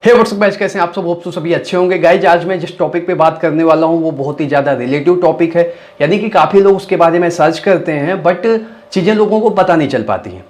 हे WhatsApp guys, कैसे हैं आप सब? होप सो सभी अच्छे होंगे। गाइज आज मैं जिस टॉपिक पे बात करने वाला हूँ वो बहुत ही ज़्यादा रिलेटिव टॉपिक है, यानी कि काफ़ी लोग उसके बारे में सर्च करते हैं बट चीज़ें लोगों को पता नहीं चल पाती हैं।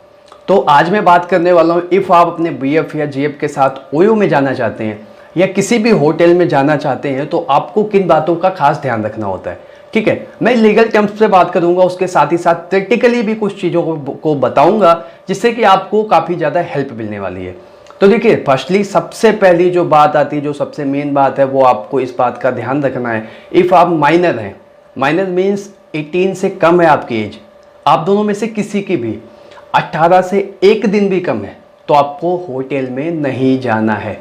तो आज मैं बात करने वाला हूँ, इफ़ आप अपने बीएफ या जीएफ के साथ ओयो में जाना चाहते हैं या किसी भी होटल में जाना चाहते हैं तो आपको किन बातों का खास ध्यान रखना होता है। ठीक है, मैं लीगल टर्म्स पे बात करूंगा, उसके साथ ही साथ प्रैक्टिकली भी कुछ चीज़ों को बताऊंगा जिससे कि आपको काफ़ी ज़्यादा हेल्प मिलने वाली है। तो देखिए, फर्स्टली सबसे पहली जो बात आती है, जो सबसे मेन बात है, वो आपको इस बात का ध्यान रखना है, इफ़ आप माइनर हैं, माइनर मीन्स 18 से कम है आपकी एज, आप दोनों में से किसी की भी 18 से एक दिन भी कम है तो आपको होटल में नहीं जाना है।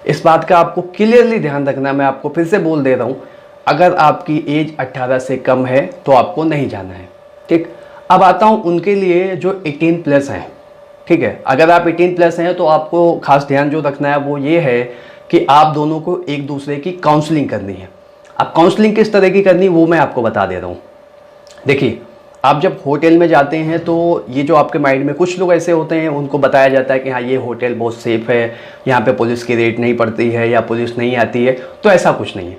इस बात का आपको क्लियरली ध्यान रखना है। मैं आपको फिर से बोल दे रहा हूँ, अगर आपकी एज 18 से कम है तो आपको नहीं जाना है। ठीक, अब आता हूँ उनके लिए जो 18 प्लस हैं। ठीक है, अगर आप 18 प्लस हैं तो आपको खास ध्यान जो रखना है वो ये है कि आप दोनों को एक दूसरे की काउंसलिंग करनी है। अब काउंसलिंग किस तरह की करनी वो मैं आपको बता दे रहा हूँ। देखिए, आप जब होटल में जाते हैं तो ये जो आपके माइंड में कुछ लोग ऐसे होते हैं, उनको बताया जाता है कि हाँ ये होटल बहुत सेफ़ है, यहाँ पे पुलिस की रेड नहीं पड़ती है या पुलिस नहीं आती है। तो ऐसा कुछ नहीं है।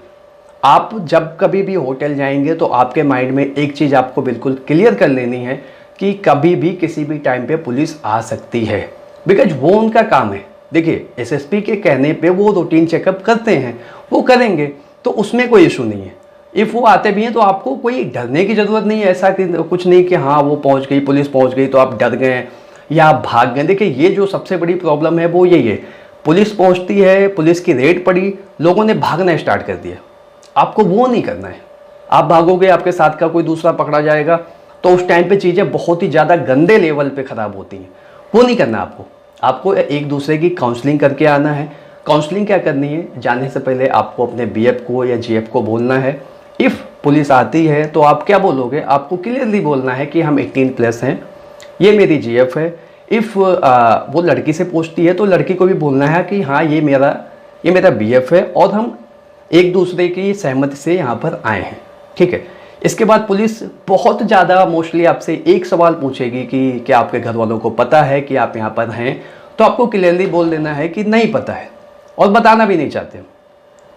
आप जब कभी भी होटल जाएंगे तो आपके माइंड में एक चीज़ आपको बिल्कुल क्लियर कर लेनी है कि कभी भी किसी भी टाइम पे पुलिस आ सकती है, बिकॉज वो उनका काम है। देखिए, एसएसपी के कहने पे वो रूटीन चेकअप करते हैं, वो करेंगे, तो उसमें कोई इशू नहीं है। इफ़ वो आते भी हैं तो आपको कोई डरने की ज़रूरत नहीं है। ऐसा कि कुछ नहीं कि हाँ वो पहुंच गई, पुलिस पहुंच गई तो आप डर गए या आप भाग गए। देखिए, ये जो सबसे बड़ी प्रॉब्लम है वो यही है, पुलिस पहुंचती है, पुलिस की रेड पड़ी, लोगों ने भागना स्टार्ट कर दिया। आपको वो नहीं करना है। आप भागोगे, आपके साथ का कोई दूसरा पकड़ा जाएगा तो उस टाइम पे चीज़ें बहुत ही ज़्यादा गंदे लेवल पे ख़राब होती हैं। वो नहीं करना आपको। आपको एक दूसरे की काउंसलिंग करके आना है। काउंसलिंग क्या करनी है, जाने से पहले आपको अपने बीएफ को या जीएफ को बोलना है। इफ़ पुलिस आती है तो आप क्या बोलोगे, आपको क्लियरली बोलना है कि हम 18 प्लस हैं, ये मेरी जीएफ है। इफ़ वो लड़की से पूछती है तो लड़की को भी बोलना है कि हाँ ये मेरा बीएफ है और हम एक दूसरे की सहमति से यहाँ पर आए हैं। ठीक है, इसके बाद पुलिस बहुत ज़्यादा मोस्टली आपसे एक सवाल पूछेगी कि क्या आपके घर वालों को पता है कि आप यहाँ पर हैं। तो आपको क्लियरली बोल देना है कि नहीं पता है और बताना भी नहीं चाहते,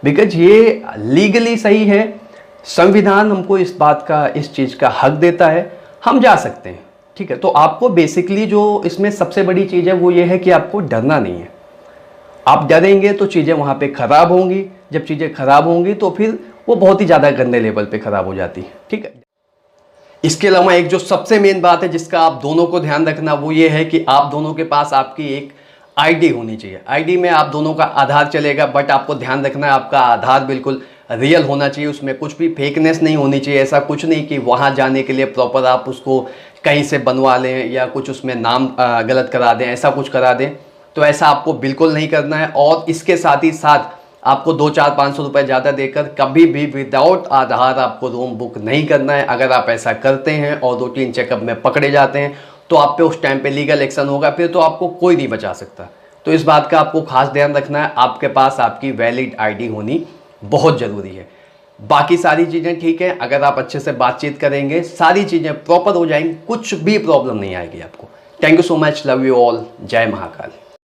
बिकॉज ये लीगली सही है। संविधान हमको इस बात का, इस चीज़ का हक देता है, हम जा सकते हैं। ठीक है, तो आपको बेसिकली जो इसमें सबसे बड़ी चीज़ है वो ये है कि आपको डरना नहीं है। आप डरेंगे तो चीज़ें वहाँ पे ख़राब होंगी, जब चीज़ें ख़राब होंगी तो फिर वो बहुत ही ज़्यादा गंदे लेवल पे ख़राब हो जाती है। ठीक है, इसके अलावा एक जो सबसे मेन बात है जिसका आप दोनों को ध्यान रखना वो ये है कि आप दोनों के पास आपकी एक आईडी होनी चाहिए। आईडी में आप दोनों का आधार चलेगा, बट आपको ध्यान रखना है आपका आधार बिल्कुल रियल होना चाहिए, उसमें कुछ भी फेकनेस नहीं होनी चाहिए। ऐसा कुछ नहीं कि वहाँ जाने के लिए प्रॉपर आप उसको कहीं से बनवा लें या कुछ उसमें नाम गलत करा दें, ऐसा कुछ करा दें। तो ऐसा आपको बिल्कुल नहीं करना है। और इसके साथ ही साथ आपको 200-500 रुपये ज़्यादा देकर कभी भी विदाउट आधार आपको रूम बुक नहीं करना है। अगर आप ऐसा करते हैं और रूटीन चेकअप में पकड़े जाते हैं तो आप पे उस टाइम पे लीगल एक्शन होगा, फिर तो आपको कोई नहीं बचा सकता। तो इस बात का आपको खास ध्यान रखना है, आपके पास आपकी वैलिड आईडी होनी बहुत ज़रूरी है। बाकी सारी चीज़ें ठीक है, अगर आप अच्छे से बातचीत करेंगे सारी चीज़ें प्रॉपर हो जाएंगी, कुछ भी प्रॉब्लम नहीं आएगी आपको। Thank you so much, love you all, जय महाकाल।